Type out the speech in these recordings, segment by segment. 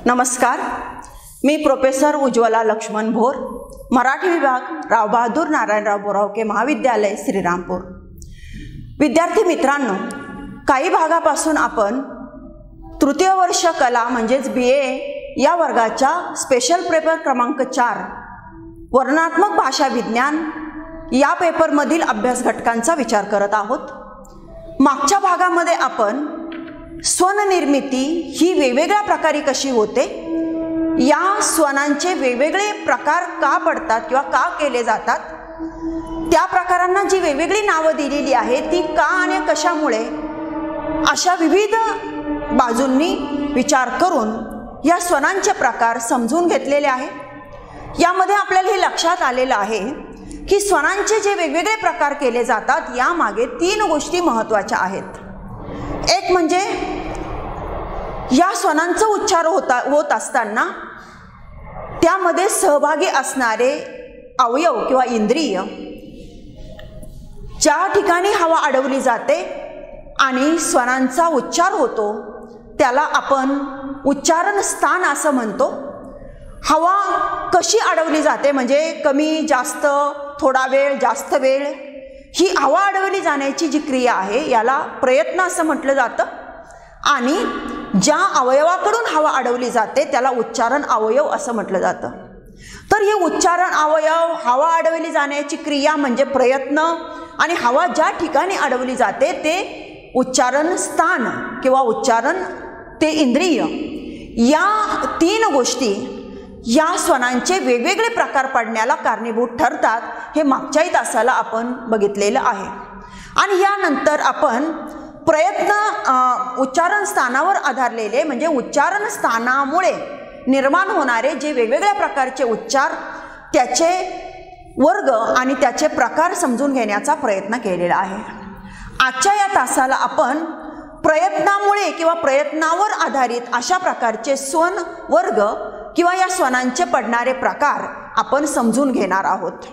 नमस्कार, मी प्रोफेसर उज्ज्वला लक्ष्मण भोर, मराठी विभाग राव बहादूर नारायणराव बोरावके महाविद्यालय श्रीरामपूर। विद्यार्थी मित्रांनो, काही भागापासून आपण तृतीय वर्ष कला म्हणजेच BA या वर्गाच्या स्पेशल पेपर क्रमांक 4 वर्णनात्मक भाषा विज्ञान या पेपरमधील अभ्यास घटकांचा विचार करत आहोत। मागच्या भागामध्ये आपण स्वननिर्मिती ही वेगवेगळ्या प्रकारे कशी होते, या स्वनांचे वेगवेगळे प्रकार का पडतात किंवा का केले जातात, त्या प्रकारांना जी वेगवेगळी नावं दिलेली आहे ती का आणि कशामुळे, अशा विविध बाजूंनी विचार करून या स्वनांचे प्रकार समजून घेतलेले आहे। यामध्ये आपल्याला हे लक्षात आलेलं आहे की स्वनांचे जे वेगवेगळे प्रकार केले जातात यामागे 3 गोष्टी महत्त्वाच्या आहेत। एक म्हणजे या स्वनांचा उच्चार होत असताना त्यामध्ये सहभागी असणारे अवयव किंवा इंद्रिय, ज्या ठिकाणी हवा अडवली जाते आणि स्वनांचा उच्चार होतो त्याला आपण उच्चारण स्थान असं म्हणतो। हवा कशी अडवली जाते म्हणजे कमी जास्त, थोडा वेळ, जास्त वेळ, ही हवा अडवली जाण्याची जी क्रिया आहे याला प्रयत्न असं म्हटलं जातं आणि ज्या अवयवाकडून हवा अडवली जाते त्याला उच्चारण अवयव असं म्हटलं जातं। तर हे उच्चारण अवयव, हवा अडवली जाण्याची क्रिया म्हणजे प्रयत्न आणि हवा ज्या ठिकाणी अडवली जाते ते उच्चारण स्थान किंवा उच्चारण ते इंद्रिय, या 3 गोष्टी या स्वनांचे वेगवेगळे प्रकार पडण्याला कारणीभूत ठरतात। हे मागच्याही तासाला आपण बघितलेलं आहे। आणि यानंतर आपण प्रयत्न उच्चारण स्थानावर आधारलेले म्हणजे उच्चारण स्थानामुळे निर्माण होणारे जे वेगवेगळ्या प्रकारचे उच्चार, त्याचे वर्ग आणि त्याचे प्रकार समजून घेण्याचा प्रयत्न केलेला आहे। आजच्या या तासाला आपण प्रयत्नामुळे किंवा प्रयत्नावर आधारित अशा प्रकारचे स्वन वर्ग किंवा या स्वनांचे पडणारे प्रकार आपण समजून घेणार आहोत।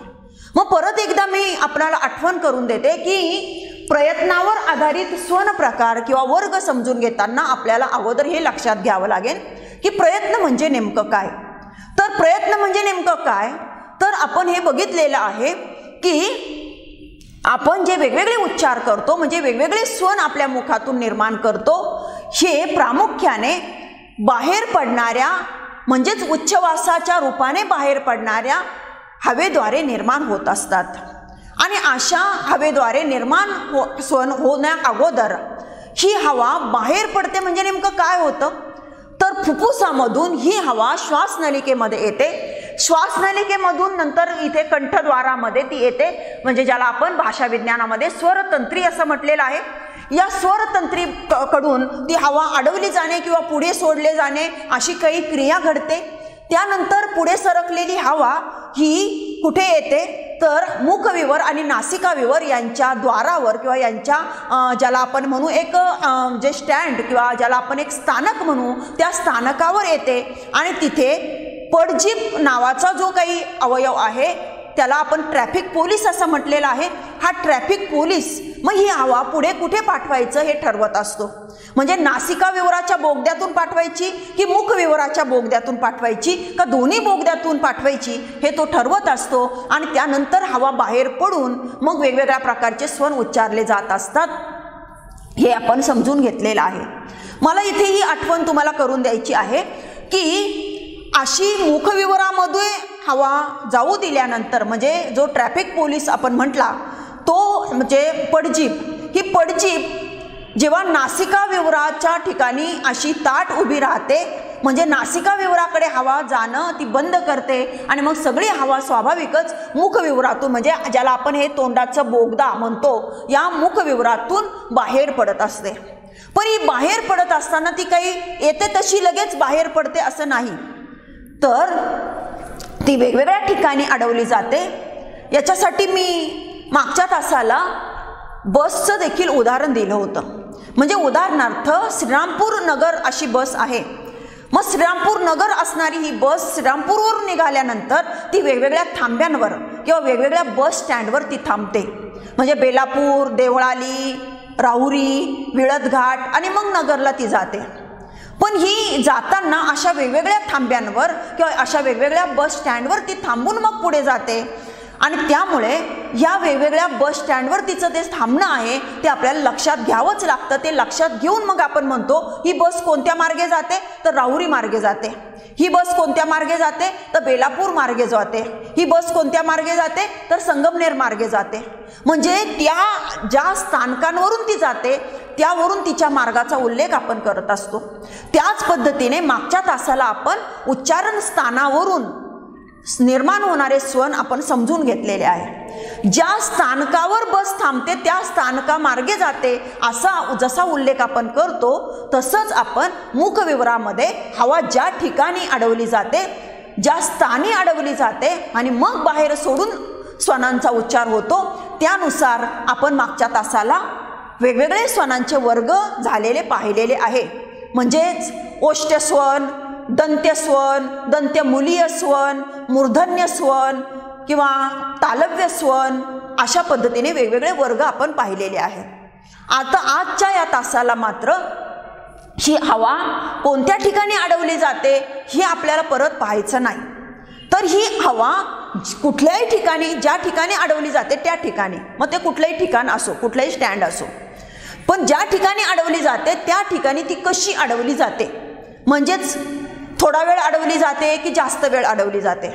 मग परत एकदा मी आपल्याला आठवण करून देते की प्रयत्नावर आधारित स्वन प्रकार किंवा वर्ग समजून घेताना आपल्याला अगोदर हे लक्षात घ्यावं लागेल की प्रयत्न म्हणजे नेमकं काय। तर प्रयत्न म्हणजे नेमकं काय, तर आपण हे बघितलेलं आहे की आपण जे वेगवेगळे उच्चार करतो म्हणजे वेगवेगळे स्वन आपल्या मुखातून निर्माण करतो, हे प्रामुख्याने बाहेर पडणाऱ्या म्हणजेच उच्छवासाच्या रूपाने बाहेर पडणाऱ्या हवेद्वारे निर्माण होत असतात। आणि अशा हवेद्वारे निर्माण स्वन होण्या अगोदर ही हवा बाहेर पडते म्हणजे नेमकं काय होतं, तर फुफ्फुसामधून ही हवा श्वासनलिकेमध्ये येते। श्वासनलिकेमधून नंतर इथे कंठद्वारामध्ये ती येते, म्हणजे ज्याला आपण भाषा विज्ञानामध्ये स्वरतंत्री असं म्हटलेलं आहे। या स्वरतंत्री कडून ती हवा अडवली जाणे किंवा पुढे सोडले जाणे अशी काही क्रिया घडते। त्यानंतर पुढे सरकलेली हवा ही कुठे येते, तर मुखविवर आणि नासिकाविवर यांच्या द्वारावर किंवा यांच्या ज्याला आपण म्हणू एक जे स्टँड किंवा ज्याला आपण एक स्थानक म्हणू, त्या स्थानकावर येते आणि तिथे पडजीभ नावाचा जो काही अवयव आहे त्याला आपण ट्रॅफिक पोलीस असं म्हटलेलं आहे। हा ट्रॅफिक पोलीस मग ही हवा पुढे कुठे पाठवायचं हे ठरवत असतो, म्हणजे नासिका विवराच्या बोगद्यातून पाठवायची की मुख विवराच्या बोगद्यातून पाठवायची का दोन्ही बोगद्यातून पाठवायची हे तो ठरवत असतो। आणि त्यानंतर हवा बाहेर पडून मग वेगवेगळ्या प्रकारचे स्वन उच्चारले जात असतात, हे आपण समजून घेतलेलं आहे। मला इथे ही आठवण तुम्हाला करून द्यायची आहे की अशी मुखविवरामध्ये हवा जाऊ दिल्यानंतर म्हणजे जो ट्रॅफिक पोलीस आपण म्हटला तो म्हणजे पडजीभ, ही पडजीभ जेव्हा नासिका विवराच्या ठिकाणी अशी ताट उभी राहते म्हणजे नासिका विवराकडे हवा जाणं ती बंद करते आणि मग सगळी हवा स्वाभाविकच मुखविवरातून म्हणजे ज्याला आपण हे तोंडाचं बोगदा म्हणतो या मुखविवरातून बाहेर पडत असते। पण ही बाहेर पडत असताना ती काही येते तशी लगेच बाहेर पडते असं नाही, तर ती वेगवेगळ्या ठिकाणी अडवली जाते। याच्यासाठी मी मागच्या तासाला बसचं देखील उदाहरण दिलं होतं। म्हणजे उदाहरणार्थ श्रीरामपूर नगर अशी बस आहे, मग श्रीरामपूर नगर असणारी ही बस श्रीरामपूरवरून निघाल्यानंतर ती वेगवेगळ्या थांब्यांवर किंवा वेगवेगळ्या बस स्टँडवर ती थांबते, म्हणजे बेलापूर, देवळाली, राहुरी, विळदघाट आणि मग नगरला ती जाते। पण ही जाताना अशा वेगवेगळ्या थांब्यांवर किंवा अशा वेगवेगळ्या बस स्टँडवर ती थांबून मग पुढे जाते आणि त्यामुळे या वेगवेगळ्या बस स्टँडवर तिचं ते थांबणं आहे ते आपल्याला लक्षात घ्यावंच लागतं. ते लक्षात घेऊन मग आपण म्हणतो ही बस कोणत्या मार्गे जाते, तर राहुरी मार्गे जाते. ही बस कोणत्या मार्गे जाते, तर बेलापूर मार्गे जाते. ही बस कोणत्या मार्गे जाते, तर संगमनेर मार्गे जाते. म्हणजे त्या ज्या स्थानकांवरून ती जाते त्यावरून तिच्या मार्गाचा उल्लेख आपण करत असतो. त्याच पद्धतीने मागच्या तासाला आपण उच्चारण स्थानावरून निर्माण होणारे स्वन आपण समजून घेतलेले आहे. ज्या स्थानकावर बस थांबते त्या स्थानकामार्गे जाते असा जसा उल्लेख आपण करतो तसंच आपण मुखविवरामध्ये हवा ज्या ठिकाणी अडवली जाते, ज्या स्थानी अडवली जाते आणि मग बाहेर सोडून स्वनांचा उच्चार होतो त्यानुसार आपण मागच्या तासाला वेगवेगळे स्वनांचे वर्ग झालेले पाहिलेले आहे. म्हणजेच ओष्ठस्वन, दंत्यस्वन, दंत्यमुलीय स्वन, मूर्धन्य स्वन किंवा तालव्य स्वन अशा पद्धतीने वेगवेगळे वर्ग आपण पाहिलेले आहेत. आता आजच्या या तासाला मात्र ही हवा कोणत्या ठिकाणी अडवली जाते हे आपल्याला परत पाहायचं नाही. तर ही हवा कुठल्याही ठिकाणी ज्या ठिकाणी अडवली जाते त्या ठिकाणी, मग ते कुठलंही ठिकाण असो, कुठलंही स्टँड असो, पण ज्या ठिकाणी अडवली जाते त्या ठिकाणी ती कशी अडवली जाते, म्हणजेच थोडा वेळ अडवली जाते की जास्त वेळ अडवली जाते,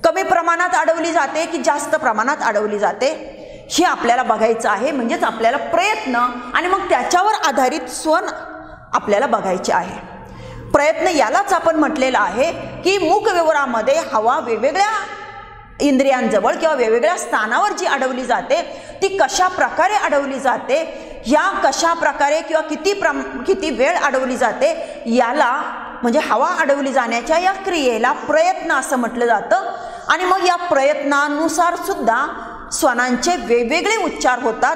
कमी प्रमाणात अडवली जाते की जास्त प्रमाणात अडवली जाते, हे आपल्याला बघायचं आहे. म्हणजेच आपल्याला प्रयत्न आणि मग त्याच्यावर आधारित स्वन आपल्याला बघायचे आहे. प्रयत्न यालाच आपण म्हटलेलं आहे की मुखविवरामध्ये हवा वेगवेगळ्या इंद्रियांजवळ किंवा वेगवेगळ्या स्थानावर जी अडवली जाते ती कशा प्रकारे अडवली जाते, या कशा प्रकारे किंवा किती वेळ अडवली जाते याला म्हणजे हवा अडवली जाण्याच्या या क्रियेला प्रयत्न असं म्हटलं जातं. आणि मग या प्रयत्नानुसार सुद्धा स्वनांचे वेगवेगळे उच्चार होतात,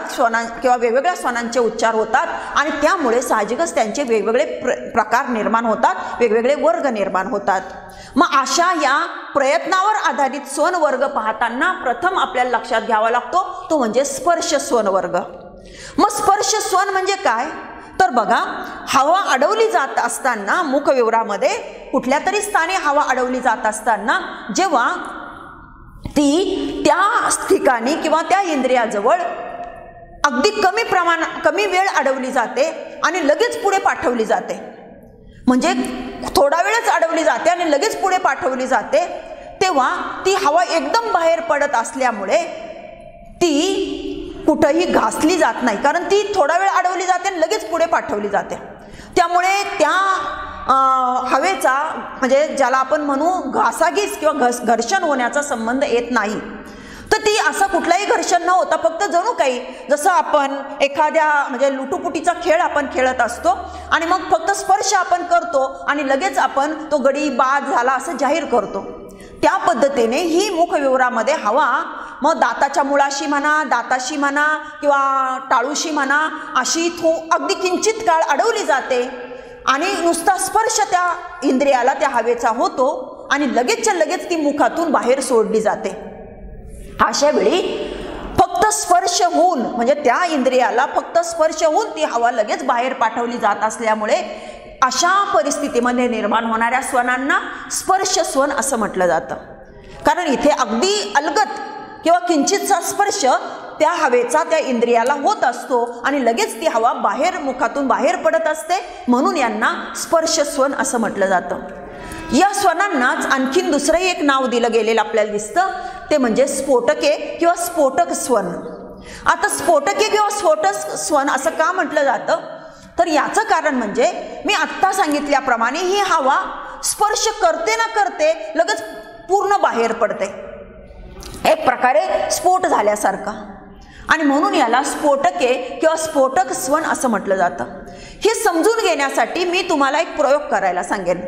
किंवा वेगवेगळ्या स्वनांचे उच्चार होतात आणि त्यामुळे साहजिकच त्यांचे वेगवेगळे प्रकार निर्माण होतात, वेगवेगळे वर्ग निर्माण होतात. मग अशा या प्रयत्नावर आधारित स्वन वर्ग पाहताना प्रथम आपल्याला लक्षात घ्यावा लागतो तो म्हणजे स्पर्श स्वन वर्ग. मग स्पर्श स्वन म्हणजे काय, तर बघा हवा अडवली जात असताना मुखविवरामध्ये कुठल्या तरी स्थानी हवा अडवली जात असताना जेव्हा ती त्या ठिकाणी किंवा त्या इंद्रियाजवळ अगदी कमी वेळ अडवली जाते आणि लगेच पुढे पाठवली जाते, म्हणजे थोडा वेळच अडवली जाते आणि लगेच पुढे पाठवली जाते, तेव्हा ती हवा एकदम बाहेर पडत असल्यामुळे ती कुठेही घासली जात नाही, कारण ती थोडा वेळ अडवली जाते आणि लगेच पुढे पाठवली जाते. त्यामुळे त्या हवेचा म्हणजे ज्याला आपण म्हणू घासाघीस किंवा घर्षण होण्याचा संबंध येत नाही. तर ती असं कुठलाही घर्षण न होता फक्त जणू काही जसं आपण एखाद्या म्हणजे लुटुपुटीचा खेळ आपण खेळत असतो आणि मग फक्त स्पर्श आपण करतो आणि लगेच आपण तो गडी बाद झाला असं जाहीर करतो, त्या पद्धतीने ही मुखविवरामध्ये हवा मग दाताच्या मुळाशी म्हणा, दाताशी म्हणा किंवा टाळूशी म्हणा अशी अगदी किंचित काळ अडवली जाते आणि नुसता स्पर्श त्या इंद्रियाला त्या हवेचा होतो आणि लगेचच्या लगेच ती मुखातून बाहेर सोडली जाते. अशा वेळी फक्त स्पर्श होऊन म्हणजे त्या इंद्रियाला फक्त स्पर्श होऊन ती हवा लगेच बाहेर पाठवली जात असल्यामुळे अशा परिस्थितीमध्ये निर्माण होणाऱ्या स्वनांना स्पर्श स्वन असं म्हटलं जातं. कारण इथे अगदी अलगत किंवा किंचितचा स्पर्श त्या हवेचा त्या इंद्रियाला होत असतो आणि लगेच ती हवा बाहेर मुखातून बाहेर पडत असते, म्हणून यांना स्पर्श स्वन असं म्हटलं जातं. या स्वनांनाच आणखीन दुसरंही एक नाव दिलं गेलेलं आपल्याला दिसतं, ते म्हणजे स्फोटके किंवा स्फोटक स्वन. आता स्फोटके किंवा स्फोटक स्वन असं का म्हटलं जातं, तर याचं कारण म्हणजे मी आत्ता सांगितल्याप्रमाणे ही हवा स्पर्श करते ना करते लगेच पूर्ण बाहेर पडते, एक प्रकारे स्फोट झाल्यासारखा, आणि म्हणून याला स्फोटके किंवा स्फोटक स्वन असं म्हटलं जातं. हे समजून घेण्यासाठी मी तुम्हाला एक प्रयोग करायला सांगेन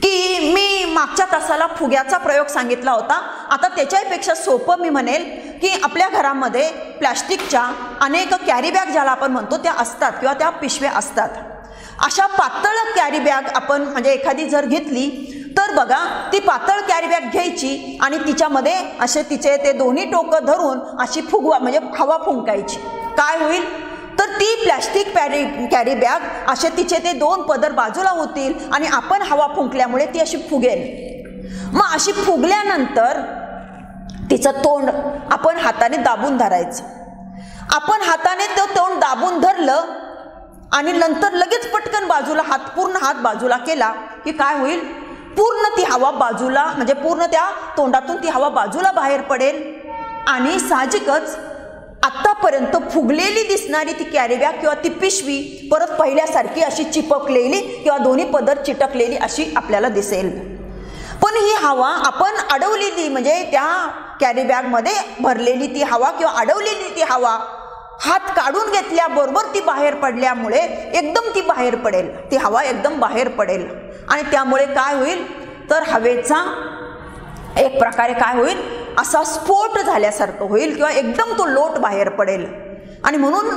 की मी मागच्या तासाला फुग्याचा प्रयोग सांगितला होता. आता त्याच्यापेक्षा सोपं मी म्हणेल की आपल्या घरामध्ये प्लॅस्टिकच्या अनेक कॅरी बॅग ज्याला आपण म्हणतो त्या असतात किंवा त्या पिशव्या असतात. अशा पातळ कॅरी बॅग आपण म्हणजे एखादी जर घेतली तर बघा ती पातळ कॅरी बॅग घ्यायची आणि तिच्यामध्ये असे तिचे ते दोन्ही टोकं धरून अशी फुगवा म्हणजे हवा फुंकायची. काय होईल तर ती प्लॅस्टिक कॅरी बॅग असे तिचे ते 2 पदर बाजूला होतील आणि आपण हवा फुंकल्यामुळे ती अशी फुगेल. मग अशी फुगल्यानंतर तिचं तोंड आपण हाताने दाबून धरायचं. आपण हाताने ते तोंड दाबून धरलं आणि नंतर लगेच पटकन बाजूला पूर्ण हात बाजूला केला की काय होईल, पूर्ण ती हवा बाजूला म्हणजे पूर्ण त्या तोंडातून ती हवा बाजूला बाहेर पडेल आणि साहजिकच आत्तापर्यंत फुगलेली दिसणारी ती कॅरी बॅग किंवा ती पिशवी परत पहिल्यासारखी अशी चिपकलेली किंवा दोन्ही पदर चिटकलेली अशी आपल्याला दिसेल. पण ही हवा आपण अडवलेली म्हणजे त्या कॅरी बॅगमध्ये भरलेली ती हवा किंवा अडवलेली ती हवा हात काढून घेतल्याबरोबर ती बाहेर पडल्यामुळे एकदम ती बाहेर पडेल, ती हवा एकदम बाहेर पडेल आणि त्यामुळे काय होईल तर हवेचा एक प्रकारे काय होईल असा स्फोट झाल्यासारखं होईल किंवा एकदम तो लोट बाहेर पडेल. आणि म्हणून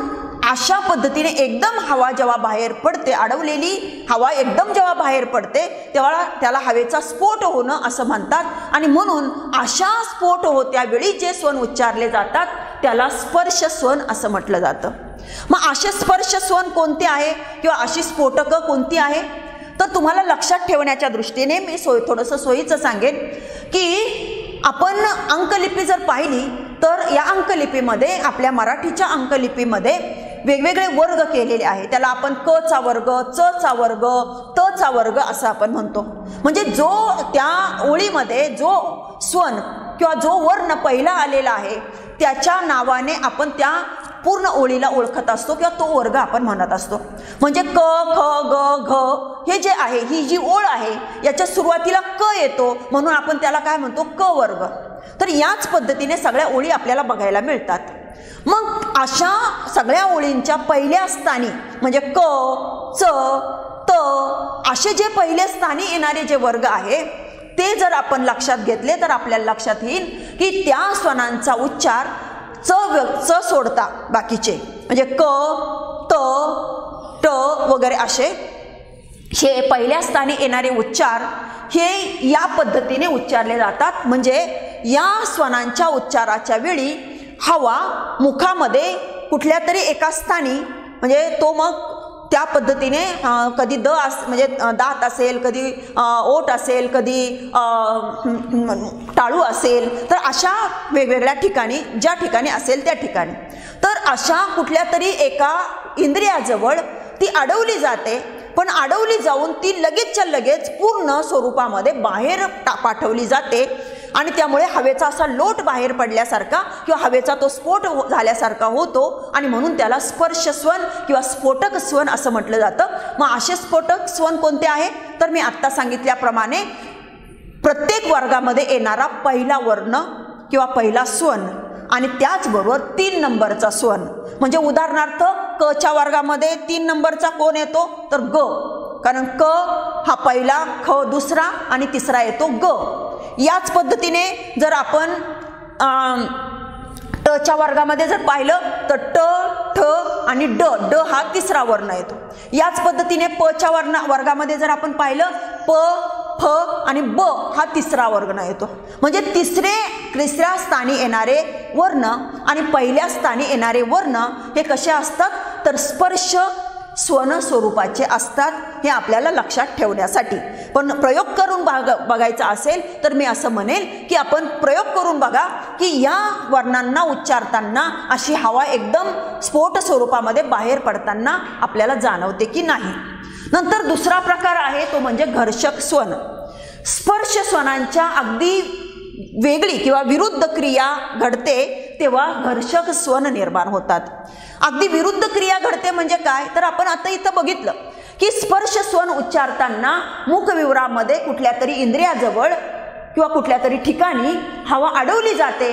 अशा पद्धतीने एकदम हवा जेव्हा बाहेर पडते, अडवलेली हवा एकदम जेव्हा बाहेर पडते तेव्हा त्याला हवेचा स्फोट होणं असं म्हणतात. आणि म्हणून अशा स्फोट होत्या वेळी जे स्वन उच्चारले जातात त्याला स्पर्श स्वन असं म्हटलं जातं. मग असे स्पर्श स्वन कोणते आहे किंवा अशी स्फोटकं कोणती आहे तर तुम्हाला लक्षात ठेवण्याच्या दृष्टीने मी थोडंसं सोयीचं सांगेन की आपण अंकलिपी जर पाहिली तर या अंकलिपीमध्ये आपल्या मराठीच्या अंकलिपीमध्ये वेगवेगळे वर्ग केलेले आहे. त्याला आपण क चा वर्ग, च चा वर्ग, त चा वर्ग असं आपण म्हणतो. म्हणजे जो त्या ओळीमध्ये जो स्वन किंवा जो वर्ण पहिला आलेला आहे त्याच्या नावाने आपण त्या पूर्ण ओळीला ओळखत असतो किंवा तो वर्ग आपण म्हणत असतो. म्हणजे क, ख, ग, घ हे जे आहे ही जी ओळ आहे याच्या सुरुवातीला क येतो म्हणून आपण त्याला काय म्हणतो क वर्ग. तर याच पद्धतीने सगळ्या ओळी आपल्याला बघायला मिळतात. मग अशा सगळ्या ओळींच्या पहिल्या स्थानी म्हणजे क, च, त असे जे पहिल्या स्थानी येणारे जे वर्ग आहे ते जर आपण लक्षात घेतले तर आपल्याला लक्षात येईल की त्या स्वनांचा उच्चार च सोडता बाकीचे म्हणजे क, त, ट वगैरे असे हे पहिल्या स्थानी येणारे उच्चार हे या पद्धतीने उच्चारले जातात. म्हणजे या स्वनांच्या उच्चाराच्या वेळी हवा मुखामध्ये कुठल्या तरी एका स्थानी म्हणजे तो मग त्या पद्धतीने कधी म्हणजे दात असेल, कधी ओठ असेल, कधी टाळू असेल, तर अशा वेगवेगळ्या ठिकाणी ज्या ठिकाणी असेल त्या ठिकाणी तर अशा कुठल्या तरी एका इंद्रियाजवळ ती अडवली जाते. पण अडवली जाऊन ती लगेचच्या लगेच पूर्ण स्वरूपामध्ये बाहेर पाठवली जाते आणि त्यामुळे हवेचा असा लोट बाहेर पडल्यासारखा किंवा हवेचा तो स्फोट झाल्यासारखा होतो आणि म्हणून त्याला स्पर्श स्वन किंवा स्फोटक स्वन असं म्हटलं जातं. मग असे स्फोटक स्वन कोणते आहे तर मी आत्ता सांगितल्याप्रमाणे प्रत्येक वर्गामध्ये येणारा पहिला वर्ण किंवा पहिला स्वन आणि त्याचबरोबर 3 नंबरचा स्वन. म्हणजे उदाहरणार्थ क च्या वर्गामध्ये 3 नंबरचा कोण येतो तर ग, कारण क हा पहिला, ख दुसरा आणि तिसरा येतो ग. याच पद्धतीने जर आपण ट च्या वर्गामध्ये जर पाहिलं तर ट, ठ आणि ड, ड हा तिसरा वर्ण येतो. याच पद्धतीने प च्या वर्गामध्ये जर आपण पाहिलं प, फ आणि ब हा तिसरा वर्ण येतो. म्हणजे तिसऱ्या स्थानी येणारे वर्ण आणि पहिल्या स्थानी येणारे वर्ण हे कसे असतात तर स्पर्श स्वन स्वरूपाचे असतात. हे आपल्याला लक्षात ठेवण्यासाठी. पण प्रयोग करून बघायचा असेल तर मी असं म्हणेल की आपण प्रयोग करून बघा की या वर्णांना उच्चारताना अशी हवा एकदम स्फोट स्वरूपामध्ये बाहेर पडताना आपल्याला जाणवते की नाही. नंतर दुसरा प्रकार आहे तो म्हणजे घर्षक स्वन. स्पर्श स्वनांच्या अगदी वेगळी किंवा विरुद्ध क्रिया घडते तेव्हा घर्षक स्वन निर्माण होतात. अगदी विरुद्ध क्रिया घडते म्हणजे काय तर आपण आता इथं बघितलं की स्पर्श स्वन उच्चारताना मुखविवरामध्ये कुठल्या तरी इंद्रियाजवळ किंवा कुठल्या तरी ठिकाणी हवा अडवली जाते.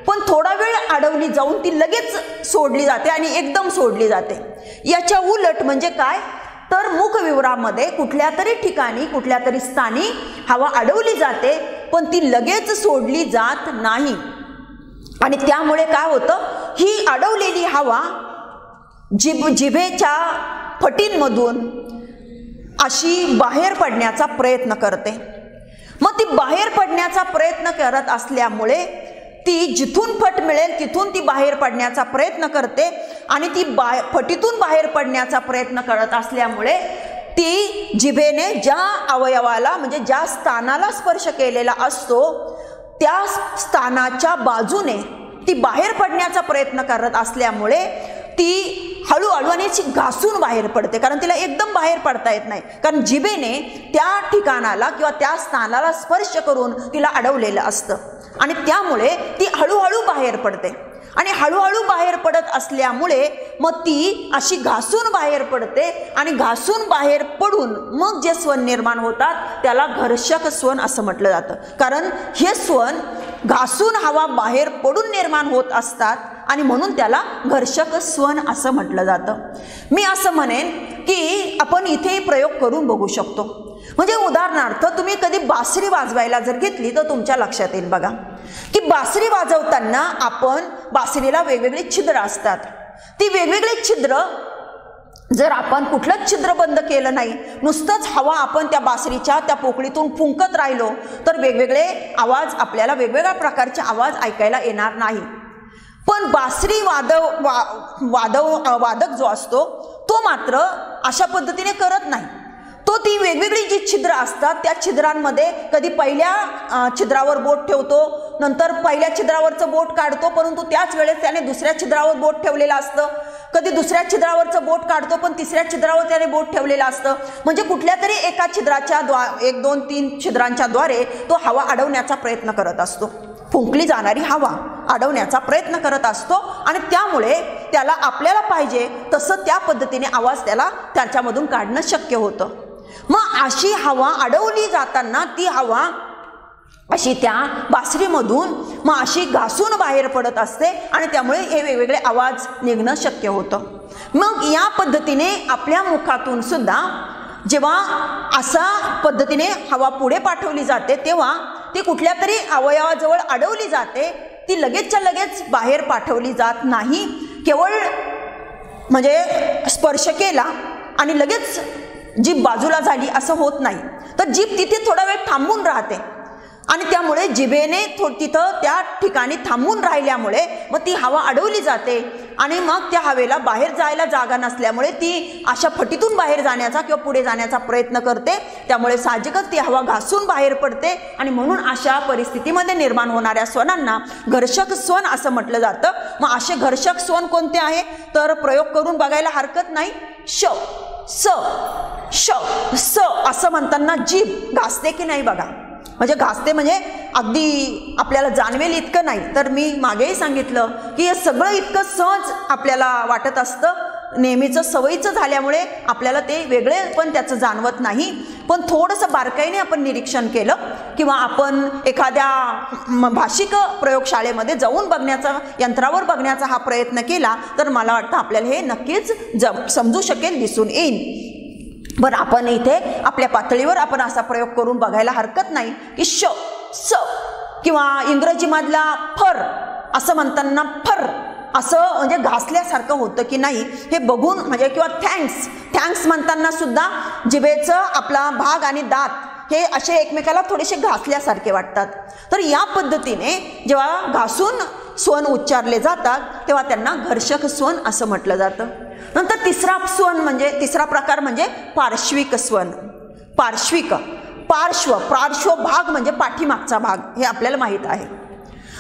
पण थोडा वेळ अडवली जाऊन ती लगेच सोडली जाते आणि एकदम सोडली जाते. याच्या उलट म्हणजे काय तर मुखविवरामध्ये कुठल्या तरी ठिकाणी कुठल्या तरी स्थानी हवा अडवली जाते पण ती लगेच सोडली जात नाही. आणि त्यामुळे काय होतं ही अडवलेली हवा जिभेच्या फटींमधून अशी बाहेर पडण्याचा प्रयत्न करते. मग ती बाहेर पडण्याचा प्रयत्न करत असल्यामुळे ती जिथून फट मिळेल तिथून ती बाहेर पडण्याचा प्रयत्न करते आणि ती फटीतून बाहेर पडण्याचा प्रयत्न करत असल्यामुळे ती जिभेने ज्या अवयवाला म्हणजे ज्या स्थानाला स्पर्श केलेला असतो त्या स्थानाच्या बाजूने ती बाहेर पडण्याचा प्रयत्न करत असल्यामुळे ती हळूहळू आणि घासून बाहेर पडते, कारण तिला एकदम बाहेर पडता येत नाही, कारण जिभेने त्या ठिकाणाला किंवा त्या स्थानाला स्पर्श करून तिला अडवलेलं असतं आणि त्यामुळे ती हळूहळू बाहेर पडते आणि हळूहळू बाहेर पडत असल्यामुळे मग ती अशी घासून बाहेर पडते आणि घासून बाहेर पडून मग जे स्वन निर्माण होतात त्याला घर्षक स्वन असं म्हटलं जातं, कारण हे स्वन घासून हवा बाहेर पडून निर्माण होत असतात आणि म्हणून त्याला घर्षक स्वन असं म्हटलं जातं. मी असं म्हणेन की आपण इथे प्रयोग करून बघू शकतो. म्हणजे उदाहरणार्थ तुम्ही कधी बासरी वाजवायला जर घेतली तर तुमच्या लक्षात येईल बघा की बासरी वाजवताना आपण बासरीला वेगवेगळे छिद्र असतात. ती वेगवेगळे छिद्र जर आपण कुठलंच छिद्र बंद केलं नाही, नुसतंच हवा आपण त्या बासरीच्या त्या पोकळीतून फुंकत राहिलो तर वेगवेगळे आवाज आपल्याला वेगवेगळ्या प्रकारचे आवाज ऐकायला येणार नाही. पण बासरी वादक जो असतो तो मात्र अशा पद्धतीने करत नाही. तो ती वेगवेगळी जी छिद्र असतात त्या छिद्रांमध्ये कधी पहिल्या छिद्रावर बोट ठेवतो, नंतर पहिल्या छिद्रावरचं बोट काढतो, परंतु त्याच वेळेस त्याने दुसऱ्या छिद्रावर बोट ठेवलेलं असतं. कधी दुसऱ्या छिद्रावरचं बोट काढतो पण तिसऱ्या छिद्रावर त्याने बोट ठेवलेलं असतं. म्हणजे कुठल्या तरी एका छिद्राच्या 1, 2, 3 छिद्रांच्या द्वारे तो हवा अडवण्याचा प्रयत्न करत असतो. फुंकली जाणारी हवा अडवण्याचा प्रयत्न करत असतो आणि त्यामुळे त्याला आपल्याला पाहिजे तसं त्या पद्धतीने आवाज त्याला त्याच्यामधून काढणं शक्य होतं. मग अशी हवा अडवली जाताना ती हवा अशी त्या बासरीमधून मग अशी घासून बाहेर पडत असते आणि त्यामुळे हे वेगवेगळे आवाज निघणं शक्य होतं. मग या पद्धतीने आपल्या मुखातून सुद्धा जेव्हा असा पद्धतीने हवा पुढे पाठवली जाते तेव्हा ती कुठल्या तरी अवयवाजवळ अडवली जाते, ती लगेचच्या लगेच बाहेर पाठवली जात नाही. केवळ म्हणजे स्पर्श केला आणि लगेच जीभ बाजूला झाली असं होत नाही, तर जीभ तिथे थोडा वेळ थांबून राहते आणि त्यामुळे जिभेने तिथं त्या ठिकाणी थांबून राहिल्यामुळे मग ती हवा अडवली जाते आणि मग त्या हवेला बाहेर जायला जागा नसल्यामुळे ती अशा फटीतून बाहेर जाण्याचा किंवा पुढे जाण्याचा प्रयत्न करते. त्यामुळे साहजिकच ती हवा घासून बाहेर पडते आणि म्हणून अशा परिस्थितीमध्ये निर्माण होणाऱ्या स्वनांना घर्षक स्वन असं म्हटलं जातं. मग असे घर्षक स्वन कोणते आहे तर प्रयोग करून बघायला हरकत नाही. श स श स असं म्हणताना जीभ घासते की नाही बघा. म्हणजे घासते म्हणजे अगदी आपल्याला जाणवेल इतकं नाही, तर मी मागेही सांगितलं की हे सगळं इतकं सहज आपल्याला वाटत असतं, नेहमीचं सवयीचं झाल्यामुळे आपल्याला ते वेगळे पण त्याचं जाणवत नाही. पण थोडंसं बारकाईने आपण निरीक्षण केलं किंवा आपण एखाद्या भाषिक प्रयोगशाळेमध्ये जाऊन बघण्याचा, यंत्रावर बघण्याचा हा प्रयत्न केला तर मला वाटतं आपल्याला हे नक्कीच समजू शकेल, दिसून येईल. बरं, आपण इथे आपल्या पातळीवर आपण असा प्रयोग करून बघायला हरकत नाही की श स किंवा इंग्रजीमधला फर असं म्हणताना फर असं म्हणजे घासल्यासारखं होतं की नाही हे बघून म्हणजे किंवा थँक्स म्हणताना सुद्धा जिभेचं आपला भाग आणि दात हे असे एकमेकाला थोडेसे घासल्यासारखे वाटतात. तर या पद्धतीने जेव्हा घासून स्वन उच्चारले जातात तेव्हा त्यांना घर्षक स्वन असं म्हटलं जातं. नंतर तिसरा प्रकार म्हणजे पार्श्विक स्वन. पार्श्व भाग म्हणजे पाठीमागचा भाग, हे आपल्याला माहित आहे.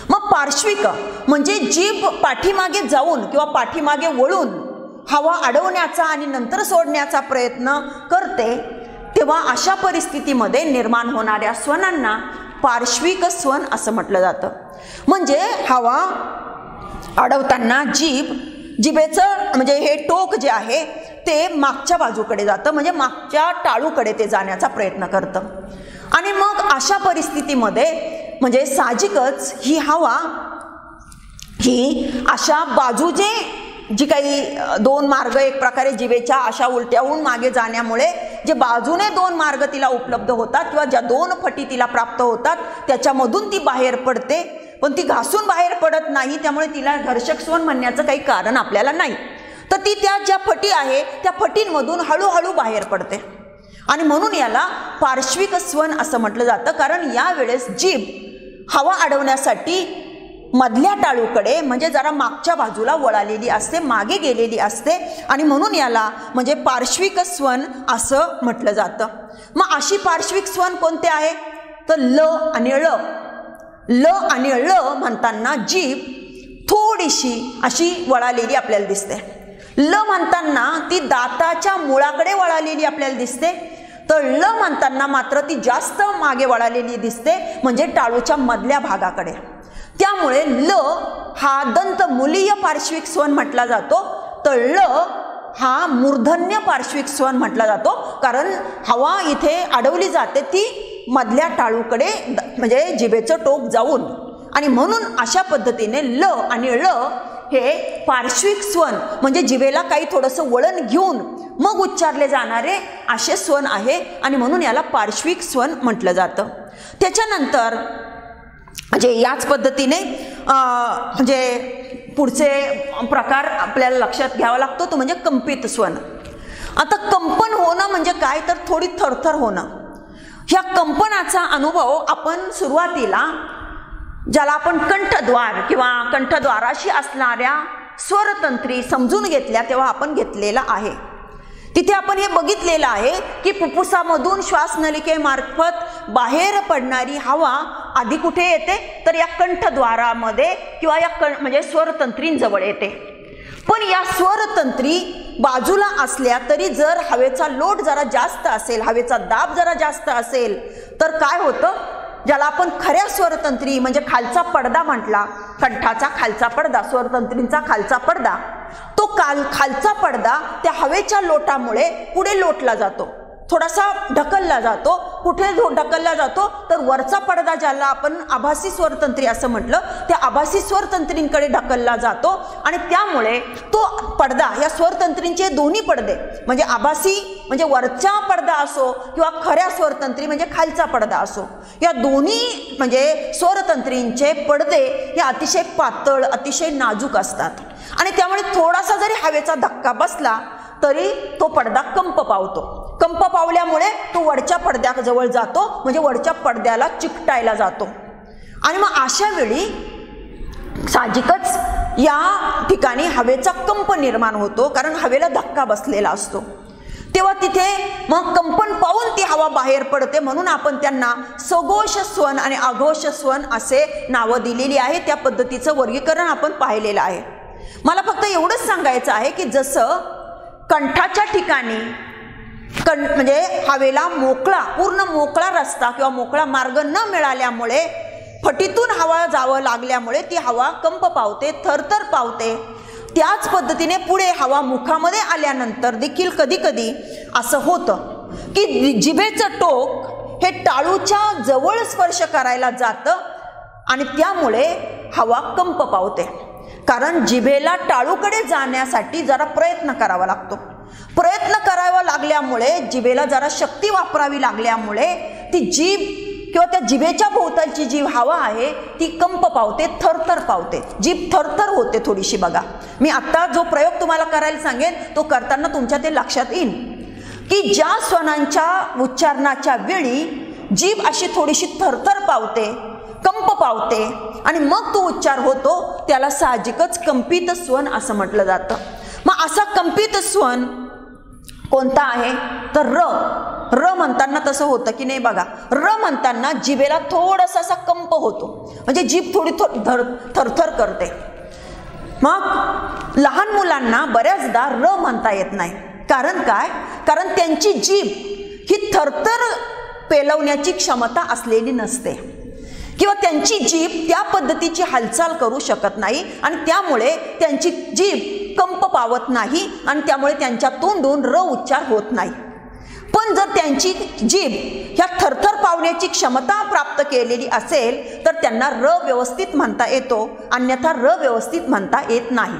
मग पार्श्विक म्हणजे जीभ पाठीमागे जाऊन किंवा पाठीमागे वळून हवा अडवण्याचा आणि नंतर सोडण्याचा प्रयत्न करते, तेव्हा अशा परिस्थितीमध्ये निर्माण होणाऱ्या स्वनांना पार्श्विक स्वन असं म्हटलं जातं. म्हणजे हवा अडवताना जिभेचं म्हणजे हे टोक जे आहे ते मागच्या बाजूकडे जातं, म्हणजे मागच्या टाळूकडे ते जाण्याचा प्रयत्न करतं. आणि मग अशा परिस्थितीमध्ये म्हणजे साहजिकच ही हवा ही अशा बाजूचे जी काही 2 मार्ग एक प्रकारे जिभेच्या अशा उलट्याहून मागे जाण्यामुळे जे बाजूने 2 मार्ग तिला उपलब्ध होतात किंवा ज्या 2 फटी तिला प्राप्त होतात त्याच्यामधून ती बाहेर पडते, पण ती घासून बाहेर पडत नाही. त्यामुळे तिला घर्षक स्वन म्हणण्याचं काही कारण आपल्याला नाही. तर ती त्या ज्या फटी आहे त्या फटींमधून हळूहळू बाहेर पडते आणि म्हणून याला पार्श्विक स्वन असं म्हटलं जातं. कारण यावेळेस जीभ हवा अडवण्यासाठी मधल्या टाळूकडे म्हणजे जरा मागच्या बाजूला वळालेली असते, मागे गेलेली असते आणि म्हणून याला म्हणजे पार्श्विक स्वन असं म्हटलं जातं. मग अशी पार्श्विक स्वन कोणते आहे तर ल आणि ळ. ल आणि ळ म्हणताना जीभ थोडीशी अशी वळालेली आपल्याला दिसते. ल म्हणताना ती दाताच्या मुळाकडे वळालेली आपल्याला दिसते, तर ल म्हणताना मात्र ती जास्त मागे वळालेली दिसते म्हणजे टाळूच्या मधल्या भागाकडे. त्यामुळे ल हा दंतमुलीय पार्श्विक स्वन म्हटला जातो, तर ळ हा मूर्धन्य पार्श्विक स्वन म्हटला जातो, कारण हवा इथे अडवली जाते ती मधल्या टाळूकडे म्हणजे जिभेचं टोक जाऊन. आणि म्हणून अशा पद्धतीने ल आणि ळ हे पार्श्विक स्वन म्हणजे जिभेला काही थोडंसं वळण घेऊन मग उच्चारले जाणारे असे स्वन आहे आणि म्हणून याला पार्श्विक स्वन म्हटलं जातं. त्याच्यानंतर म्हणजे याच पद्धतीने म्हणजे पुढचे प्रकार आपल्याला लक्षात घ्यावा लागतो तो म्हणजे कंपित स्वन. आता कंपन होणं म्हणजे काय तर थोडी थरथर होणं. ह्या कंपनाचा अनुभव आपण सुरुवातीला ज्याला आपण कंठद्वार किंवा कंठद्वाराशी असणाऱ्या स्वरतंत्री समजून घेतल्या तेव्हा आपण घेतलेला आहे. तिथे आपण हे बघितलेलं आहे की फुफ्फुसामधून श्वासनलिकेमार्फत बाहेर पडणारी हवा आधी कुठे येते तर या कंठद्वारामध्ये किंवा या म्हणजे स्वरतंत्रींजवळ येते. पण या स्वरतंत्री बाजूला असल्या तरी जर हवेचा लोट जरा जास्त असेल, हवेचा दाब जरा जास्त असेल तर काय होतं, ज्याला आपण खऱ्या स्वरतंत्री म्हणजे खालचा पडदा म्हटला, कंठाचा खालचा पडदा, स्वरतंत्रींचा खालचा पडदा, तो खालचा पडदा त्या हवेच्या लोटामुळे पुढे लोटला जातो, थोडासा ढकलला जातो. कुठे ढकलला जातो तर वरचा पडदा ज्याला आपण आभासी स्वरतंत्री असं म्हटलं त्या आभासी स्वरतंत्रींकडे ढकलला जातो आणि त्यामुळे तो पडदा या स्वरतंत्रींचे दोन्ही पडदे म्हणजे आभासी म्हणजे वरचा पडदा असो किंवा खऱ्या स्वरतंत्री म्हणजे खालचा पडदा असो, या दोन्ही म्हणजे स्वरतंत्रींचे पडदे हे अतिशय पातळ अतिशय नाजूक असतात आणि त्यामुळे थोडासा जरी हवेचा धक्का बसला तरी तो पडदा कंप पावतो. कंप पावल्यामुळे तो वरच्या पडद्याजवळ जातो म्हणजे वरच्या पडद्याला चिकटायला जातो आणि मग अशा वेळी साहजिकच या ठिकाणी हवेचा कंप निर्माण होतो कारण हवेला धक्का बसलेला असतो. तेव्हा तिथे मग कंपन पाहून ती हवा बाहेर पडते म्हणून आपण त्यांना सघोष स्वन आणि अघोष स्वन असे नावं दिलेली आहे. त्या पद्धतीचं वर्गीकरण आपण पाहिलेलं आहे. मला फक्त एवढंच सांगायचं आहे की जसं कंठाच्या ठिकाणी म्हणजे हवेला मोकळा पूर्ण मोकळा रस्ता किंवा मोकळा मार्ग न मिळाल्यामुळे फटीतून हवा जावं लागल्यामुळे ती हवा कंप पावते थरथर पावते, त्याच पद्धतीने पुढे हवा मुखामध्ये आल्यानंतर देखील कधी कधी असं होतं की जिभेचं टोक हे टाळूच्या जवळ स्पर्श करायला जातं आणि त्यामुळे हवा कंप पावते. कारण जिभेला टाळूकडे जाण्यासाठी जरा प्रयत्न करावा लागतो. प्रयत्न करावा लागल्यामुळे जिभेला जरा शक्ती वापरावी लागल्यामुळे ती जीभ किंवा त्या जिभेच्या भोवतालची जी हवा आहे ती कंप पावते थरथर पावते, जीभ थरथर होते थोडीशी. बघा मी आत्ता जो प्रयोग तुम्हाला करायला सांगेन तो करताना तुमच्या ते लक्षात येईल की ज्या स्वनांच्या उच्चारणाच्या वेळी जीभ अशी थोडीशी थरथर पावते कंप पावते आणि मग तो उच्चार होतो त्याला साहजिकच कंपित स्वन असं म्हटलं जातं. मग असा कंपित स्वन कोणता आहे तर र. र म्हणताना तसं होतं की नाही बघा, र म्हणताना जिभेला थोडासा असा कंप होतो म्हणजे जीभ थोडी थरथर करते. मग लहान मुलांना बऱ्याचदा र म्हणता येत नाही. कारण काय, कारण त्यांची जीभ ही थरथर पेलवण्याची क्षमता असलेली नसते किंवा त्यांची जीभ त्या पद्धतीची हालचाल करू शकत नाही आणि त्यामुळे त्यांची जीभ कंप पावत नाही आणि त्यामुळे त्यांच्या तोंडून र उच्चार होत नाही. पण जर त्यांची जीभ ह्या थरथर पावण्याची क्षमता प्राप्त केलेली असेल तर त्यांना र व्यवस्थित म्हणता येतो, अन्यथा र व्यवस्थित म्हणता येत नाही.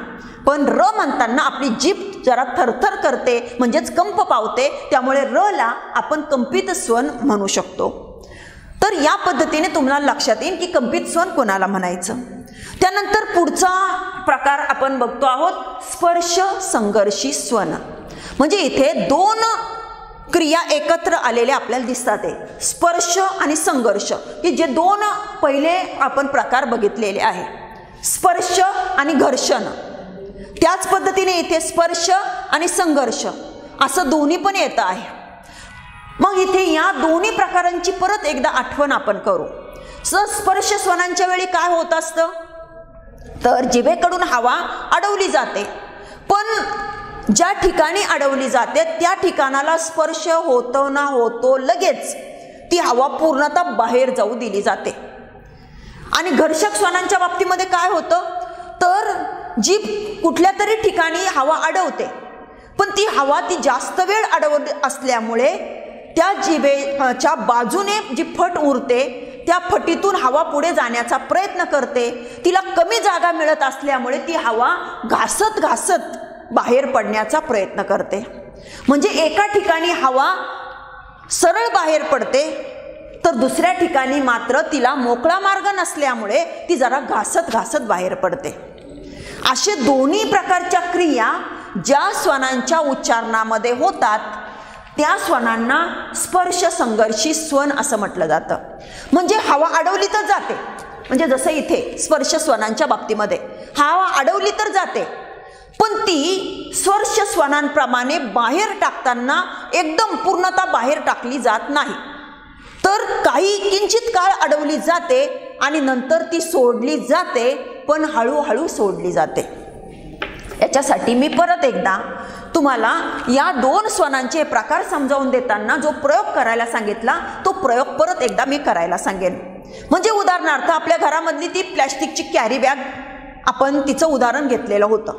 पण र म्हणताना आपली जीभ जरा थरथर करते म्हणजेच कंप पावते, त्यामुळे र ला आपण कंपित स्वन म्हणू शकतो. तर या पद्धतीने तुम्हाला लक्षात येईल की कंपित स्वन कोणाला म्हणायचं. त्यानंतर पुढचा प्रकार आपण बघतो आहोत स्पर्श संघर्षी स्वन. म्हणजे इथे दोन क्रिया एकत्र आलेल्या आपल्याला दिसतात, स्पर्श आणि संघर्ष, की जे दोन पहिले आपण प्रकार बघितलेले आहे. स्पर्श आणि घर्षण, त्याच पद्धतीने इथे स्पर्श आणि संघर्ष असं दोन्ही पण येतं आहे. मग इथे या दोन्ही प्रकारांची परत एकदा आठवण आपण करू. स्पर्श स्वनांच्या वेळी काय होत असतं, तर जिभेकडून हवा अडवली जाते, पण ज्या ठिकाणी अडवली जाते त्या ठिकाणाला स्पर्श होतो ना होतो लगेच ती हवा पूर्णतः बाहेर जाऊ दिली जाते. आणि घर्षक स्वनांच्या बाबतीमध्ये काय होतं, तर जीभ कुठल्या तरी ठिकाणी हवा अडवते, पण ती हवा ती जास्त वेळ अडवत असल्यामुळे त्या जिभेच्या बाजूने जी फट उरते त्या फटीतून हवा पुढे जाण्याचा प्रयत्न करते. तिला कमी जागा मिळत असल्यामुळे ती हवा घासत घासत बाहेर पडण्याचा प्रयत्न करते. म्हणजे एका ठिकाणी हवा सरळ बाहेर पडते, तर दुसऱ्या ठिकाणी मात्र तिला मोकळा मार्ग नसल्यामुळे ती जरा घासत घासत बाहेर पडते. असे दोन्ही प्रकारच्या क्रिया ज्या स्वनांच्या उच्चारणामध्ये होतात त्या स्वनांना स्पर्श संघर्षी स्वन असं म्हटलं जातं. म्हणजे हवा अडवली तर जाते, म्हणजे जसं इथे स्पर्श स्वनांच्या बाबतीमध्ये हवा अडवली तर जाते, पण ती स्पर्श स्वनांप्रमाणे बाहेर टाकताना एकदम पूर्णतः बाहेर टाकली जात नाही, तर काही किंचित काळ अडवली जाते आणि नंतर ती सोडली जाते, पण हळूहळू सोडली जाते. याच्यासाठी मी परत एकदा तुम्हाला या दोन स्वनांचे प्रकार समजावून देताना जो प्रयोग करायला सांगितला तो प्रयोग परत एकदा मी करायला सांगेन. म्हणजे उदाहरणार्थ आपल्या घरामधली ती प्लॅस्टिकची कॅरी बॅग, आपण तिचं उदाहरण घेतलेलं होतं.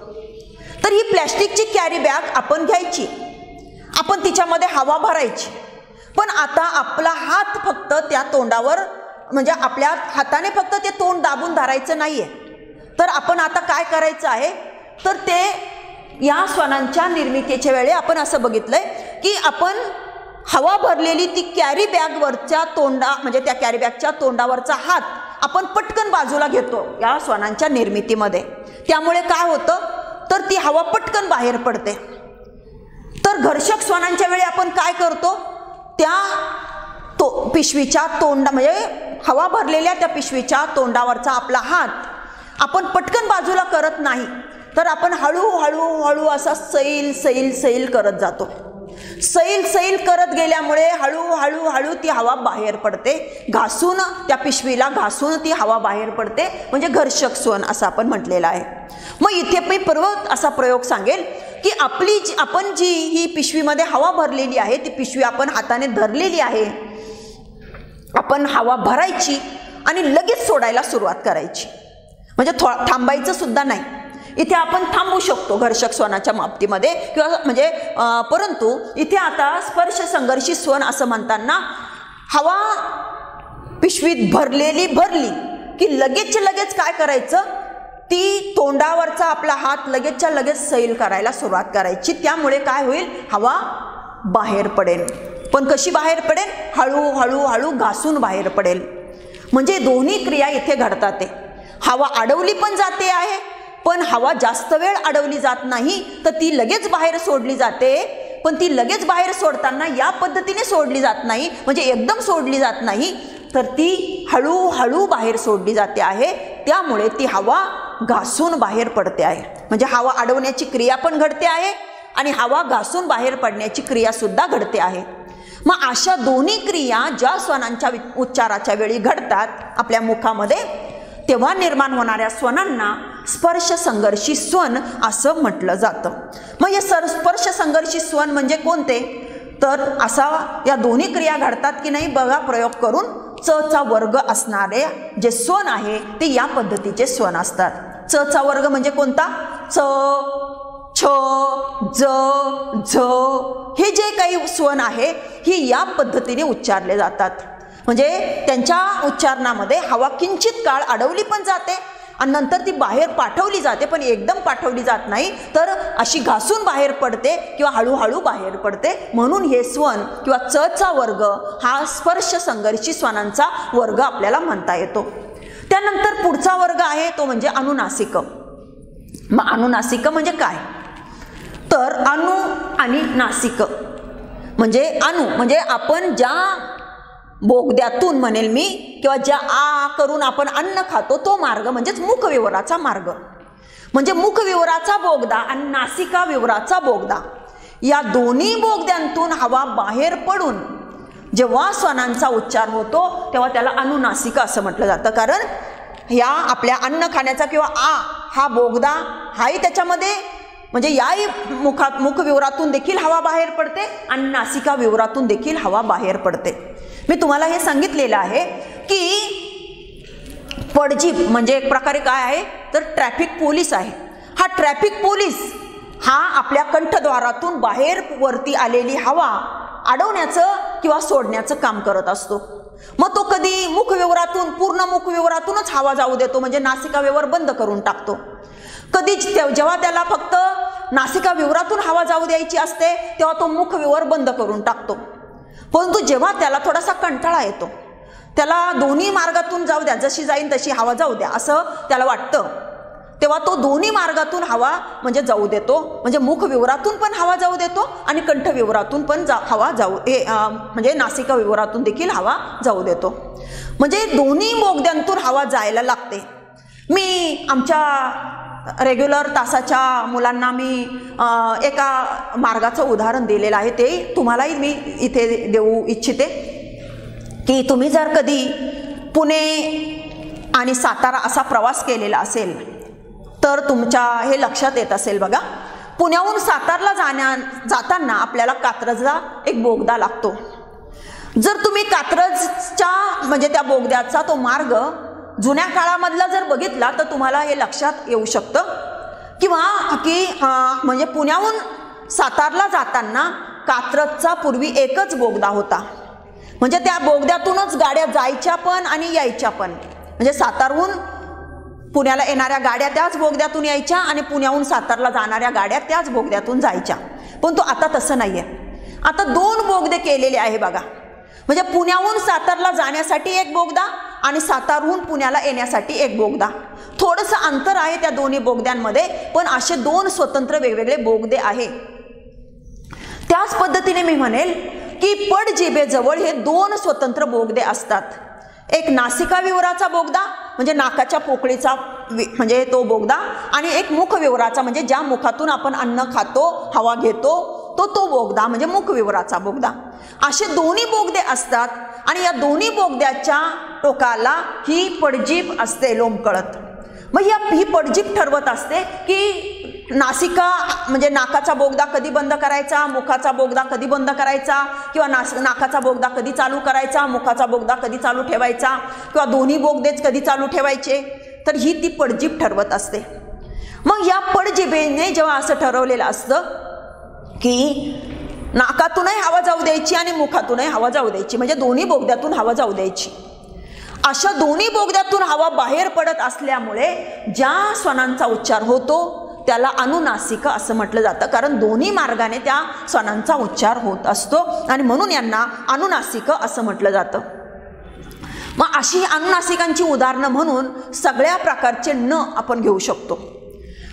तर ही प्लॅस्टिकची कॅरी बॅग आपण घ्यायची, आपण तिच्यामध्ये हवा भरायची, पण आता आपला हात फक्त त्या तोंडावर, म्हणजे आपल्या हाताने फक्त ते तोंड दाबून धरायचं नाहीये, तर आपण आता काय करायचं आहे, तर ते या स्वनांच्या निर्मितीच्या वेळी आपण असं बघितलंय की आपण हवा भरलेली ती कॅरी बॅगवरच्या म्हणजे त्या कॅरी बॅगच्या तोंडावरचा हात आपण पटकन बाजूला घेतो या स्वनांच्या निर्मितीमध्ये. त्यामुळे काय होतं, तर ती हवा पटकन बाहेर पडते. तर घर्षक स्वनांच्या वेळी आपण काय करतो, त्या पिशवीच्या म्हणजे हवा भरलेल्या त्या पिशवीच्या तोंडावरचा आपला हात आपण पटकन बाजूला करत नाही, तर आपण हळूहळू हळू असा सैल सैल सैल करत जातो. सैल सैल करत गेल्यामुळे हळूहळू हळू ती हवा बाहेर पडते, घासून त्या पिशवीला घासून ती हवा बाहेर पडते, म्हणजे घर्षक स्वन असं आपण म्हटलेलं आहे. मग इथे मी परत असा प्रयोग सांगेल की आपण जी ही पिशवीमध्ये हवा भरलेली आहे ती पिशवी आपण हाताने धरलेली आहे, आपण हवा भरायची आणि लगेच सोडायला सुरुवात करायची, म्हणजे थांबायचं सुद्धा नाही. इथे आपण थांबू शकतो घर्षक स्वनाच्या बाबतीमध्ये किंवा म्हणजे परंतु इथे आता स्पर्श संघर्षी स्वन असं म्हणताना हवा पिशवीत भरली की लगेच काय करायचं, ती तोंडावरचा आपला हात लगेचच्या लगेच सैल करायला सुरुवात करायची. त्यामुळे काय होईल, हवा बाहेर पडेल, पण कशी बाहेर पडेल, हळूहळू हळू घासून बाहेर पडेल. म्हणजे दोन्ही क्रिया इथे घडतात. हवा अडवली पण जाते आहे, पण हवा जास्त वेळ अडवली जात नाही, तर ती लगेच बाहेर सोडली जाते, पण ती लगेच बाहेर सोडताना या पद्धतीने सोडली जात नाही, म्हणजे एकदम सोडली जात नाही, तर ती हळूहळू बाहेर सोडली जाते आहे. त्यामुळे ती हवा घासून बाहेर पडते आहे. म्हणजे हवा अडवण्याची क्रिया पण घडते आहे आणि हवा घासून बाहेर पडण्याची क्रिया सुद्धा घडते आहे. मग अशा दोन्ही क्रिया ज्या स्वनांच्या उच्चाराच्या वेळी घडतात आपल्या मुखामध्ये, तेव्हा निर्माण होणाऱ्या स्वनांना स्पर्श संघर्षी स्वन असं म्हटलं जातं. मग हे स्पर्श संघर्षी स्वन म्हणजे कोणते, तर असा या दोन्ही क्रिया घडतात की नाही बघा प्रयोग करून. च चा वर्ग असणारे जे स्वन आहे ते या पद्धतीचे स्वन असतात. च चा वर्ग म्हणजे कोणता, च, छ, ज, झ हे जे काही स्वन आहे ही या पद्धतीने उच्चारले जातात. म्हणजे त्यांच्या उच्चारणामध्ये हवा किंचित काळ अडवली पण जाते आणि नंतर ती बाहेर पाठवली जाते, पण एकदम पाठवली जात नाही, तर अशी घासून बाहेर पडते किंवा हळूहळू बाहेर पडते. म्हणून हे स्वन किंवा च चा वर्ग हा स्पर्श संघर्षी स्वनांचा वर्ग आपल्याला म्हणता येतो. त्यानंतर पुढचा वर्ग आहे तो म्हणजे अनुनासिक. मग अनुनासिक म्हणजे काय, तर अनु आणि नासिक म्हणजे अनु म्हणजे आपण ज्या बोगद्यातून म्हणेल मी, किंवा ज्या आ करून आपण अन्न खातो तो मार्ग म्हणजेच मुखविवराचा मार्ग. म्हणजे मुखविवराचा बोगदा आणि नासिका विवराचा बोगदा या दोन्ही बोगद्यांतून हवा बाहेर पडून जेव्हा स्वनांचा उच्चार होतो तेव्हा त्याला अनुनासिका असं म्हटलं जातं. कारण ह्या आपल्या अन्न खाण्याचा किंवा आ हा बोगदा हाही त्याच्यामध्ये म्हणजे याही मुखविवरातून देखील हवा बाहेर पडते आणि नासिका विवरातून देखील हवा बाहेर पडते. मी तुम्हाला हे सांगितलेलं आहे की पडजीभ म्हणजे एक प्रकारे काय आहे तर ट्रॅफिक पोलीस आहे. हा ट्रॅफिक पोलीस हा आपल्या कंठद्वारातून बाहेर वरती आलेली हवा अडवण्याचं किंवा सोडण्याचं काम करत असतो. मग तो कधी मुखविवरातून पूर्ण मुखविवरातूनच हवा जाऊ देतो म्हणजे नासिका विवर बंद करून टाकतो. कधी जेव्हा त्याला फक्त नासिका विवरातून हवा जाऊ द्यायची असते तेव्हा तो मुखविवर बंद करून टाकतो. परंतु जेव्हा त्याला थोडासा कंटाळा येतो, त्याला दोन्ही मार्गातून जाऊ द्या, जशी जाईन तशी हवा जाऊ द्या असं त्याला वाटतं, तेव्हा तो दोन्ही मार्गातून हवा म्हणजे जाऊ देतो. म्हणजे मुखविवरातून पण हवा जाऊ देतो आणि कंठविवरातून पण हवा जाऊ म्हणजे नासिका विवरातून देखील हवा जाऊ देतो. म्हणजे दोन्ही बोगद्यांतून हवा जायला लागते. मी आमच्या रेग्युलर तासाच्या मुलांना मी एका मार्गाचं उदाहरण दिलेलं आहे, ते तुम्हालाही मी इथे देऊ इच्छिते की तुम्ही जर कधी पुणे आणि सातारा असा प्रवास केलेला असेल तर तुमच्या हे लक्षात येत असेल बघा. पुण्याहून सातारला जाताना आपल्याला कात्रजला एक बोगदा लागतो. जर तुम्ही कात्रजच्या म्हणजे त्या बोगद्याचा तो मार्ग जुन्या काळामधला जर बघितला तर तुम्हाला हे लक्षात येऊ शकतं किंवा की म्हणजे पुण्याहून सातारला जाताना कात्रजचा पूर्वी एकच बोगदा होता. म्हणजे त्या बोगद्यातूनच गाड्या जायच्या पण आणि यायच्या पण. म्हणजे सातारहून पुण्याला येणाऱ्या गाड्या त्याच बोगद्यातून यायच्या आणि पुण्याहून सातारला जाणाऱ्या गाड्या त्याच बोगद्यातून जायच्या. पण तो आता तसं नाही आहे. आता दोन बोगदे केलेले आहे बघा. म्हणजे पुण्याहून सातारला जाण्यासाठी एक बोगदा आणि सातारहून पुण्याला येण्यासाठी एक बोगदा. थोडंसं अंतर आहे त्या दोन्ही बोगद्यांमध्ये, पण असे दोन स्वतंत्र वेगवेगळे बोगदे आहे. त्याच पद्धतीने मी म्हणेल की पडजिभेजवळ हे दोन स्वतंत्र बोगदे असतात. एक नासिका विवराचा बोगदा म्हणजे नाकाच्या पोकळीचा म्हणजे तो बोगदा, आणि एक मुखविवराचा म्हणजे ज्या मुखातून आपण अन्न खातो हवा घेतो तो बोगदा म्हणजे मुखविवराचा बोगदा. असे दोन्ही बोगदे असतात आणि या दोन्ही बोगद्याच्या टोकाला ही पडजीभ असते लोंबकळत. मग ही पडजीभ ठरवत असते की नासिका म्हणजे नाकाचा बोगदा कधी बंद करायचा, मुखाचा बोगदा कधी बंद करायचा, किंवा नाकाचा बोगदा कधी चालू करायचा, मुखाचा बोगदा कधी चालू ठेवायचा, किंवा दोन्ही बोगदेच कधी चालू ठेवायचे. तर ही ती पडजीभ ठरवत असते. मग या पडजिभेने जेव्हा असं ठरवलेलं असतं की नाकातूनही हवा जाऊ द्यायची आणि मुखातूनही हवा जाऊ द्यायची, म्हणजे दोन्ही बोगद्यातून हवा जाऊ द्यायची, अशा दोन्ही बोगद्यातून हवा बाहेर पडत असल्यामुळे ज्या स्वनांचा उच्चार होतो त्याला अनुनासिका असं म्हटलं जातं. कारण दोन्ही मार्गाने त्या स्वनांचा उच्चार होत असतो आणि म्हणून यांना अनुनासिका असं म्हटलं जातं. मग अशी अनुनासिकांची उदाहरणं म्हणून सगळ्या प्रकारचे न आपण घेऊ शकतो.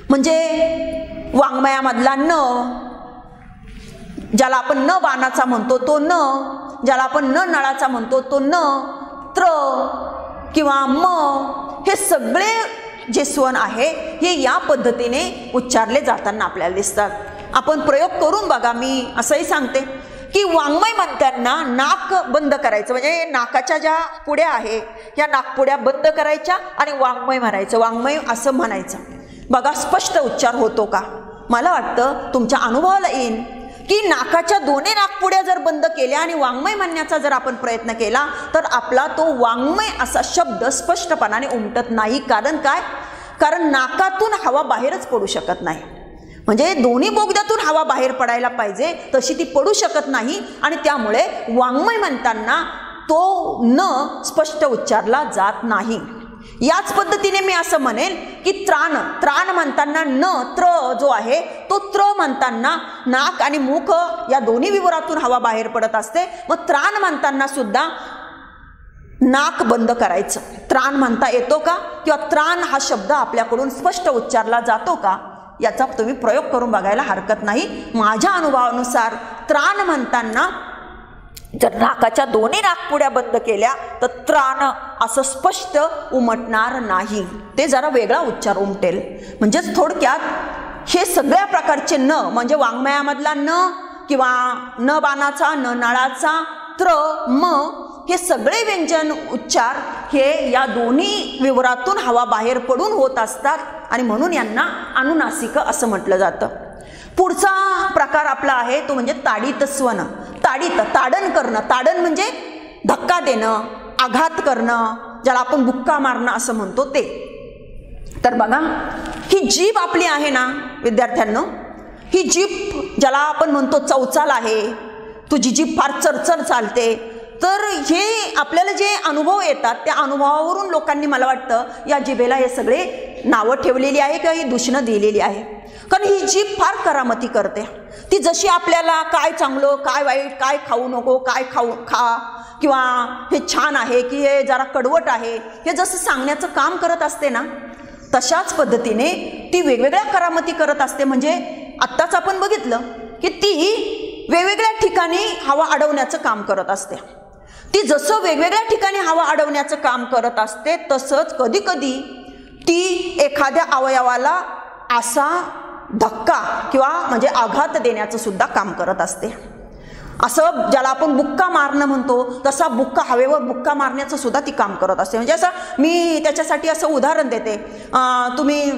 म्हणजे वाङ्मयामधला न, ज्याला आपण न बाणाचा म्हणतो तो न, ज्याला आपण न नळाचा म्हणतो तो न, त्र किंवा म, हे सगळे जे स्वन आहे हे या पद्धतीने उच्चारले जाताना आपल्याला दिसतात. आपण प्रयोग करून बघा. मी असंही सांगते की वाङ्मय म्हणताना नाक बंद करायचं, म्हणजे नाकाच्या ज्या पुड्या आहे ह्या नाकपुड्या बंद करायच्या आणि वाङ्मय म्हणायचं, वाङ्मय असं म्हणायचं. बघा स्पष्ट उच्चार होतो का? मला वाटतं तुमच्या अनुभवाला येईल की नाकाच्या दोन्ही नाकपुड्या जर बंद केल्या आणि वाङ्मय म्हणण्याचा जर आपण प्रयत्न केला तर आपला तो वाङ्मय असा शब्द स्पष्टपणाने उमटत नाही. कारण काय? कारण नाकातून हवा बाहेरच पडू शकत नाही. म्हणजे दोन्ही बोगद्यातून हवा बाहेर पडायला पाहिजे तशी ती पडू शकत नाही आणि त्यामुळे वाङ्मय म्हणताना तो न स्पष्ट उच्चारला जात नाही. याच पद्धतीने मी असं म्हणेल की त्राण, त्राण म्हणताना न त्र जो आहे तो त्र म्हणताना नाक आणि मुख या दोन्ही विवरातून हवा बाहेर पडत असते. मग त्राण म्हणताना सुद्धा नाक बंद करायचं. त्राण म्हणता येतो का? किंवा त्राण हा शब्द आपल्याकडून स्पष्ट उच्चारला जातो का? याचा तुम्ही प्रयोग करून बघायला हरकत नाही. माझ्या अनुभवानुसार त्राण म्हणताना जर नाकाच्या दोन्ही नाकपुड्या बंद केल्या तर त्राण असं स्पष्ट उमटणार नाही, ते जरा वेगळा उच्चार उमटेल. म्हणजेच थोडक्यात हे सगळ्या प्रकारचे न म्हणजे वाङ्मयामधला न किंवा न बाणाचा न नळाचा त्र म हे सगळे व्यंजन उच्चार हे या दोन्ही विवरातून हवा बाहेर पडून होत असतात आणि म्हणून यांना अनुनासिक असं म्हटलं जातं. पुढचा प्रकार आपला आहे तो म्हणजे ताडित स्वन. ताडित ताडन करणं, ताडन म्हणजे धक्का देणं, आघात करणं, ज्याला आपण बुक्का मारणं असं म्हणतो ते. तर बघा ही जीभ आपली आहे ना विद्यार्थ्यांनो, ही जीभ ज्याला आपण म्हणतो चौचाल आहे, तुझी जीभ फार चरचर चालते. तर हे आपल्याला जे अनुभव येतात त्या अनुभवावरून लोकांनी मला वाटतं या जिभेला हे सगळे नावं ठेवलेली आहे किंवा ही दूषणं दिलेली आहे. कारण ही जीभ फार करामती करते. ती जशी आपल्याला काय चांगलं काय वाईट, काय खाऊ नको काय खा किंवा हे छान आहे की हे जरा कडवट आहे हे जसं सांगण्याचं काम करत असते ना, तशाच पद्धतीने ती वेगवेगळ्या करामती करत असते. म्हणजे आत्ताच आपण बघितलं की ती वेगवेगळ्या ठिकाणी हवा अडवण्याचं काम करत असते. ती जसं वेगवेगळ्या ठिकाणी हवा अडवण्याचं काम करत असते तसंच कधी कधी ती एखाद्या अवयवाला असा धक्का किंवा म्हणजे आघात देण्याचं सुद्धा काम करत असते. असं ज्याला आपण बुक्का मारणं म्हणतो तसा बुक्का हवेवर बुक्का मारण्याचं सुद्धा ती काम करत असते. म्हणजे असं मी त्याच्यासाठी असं उदाहरण देते. तुम्ही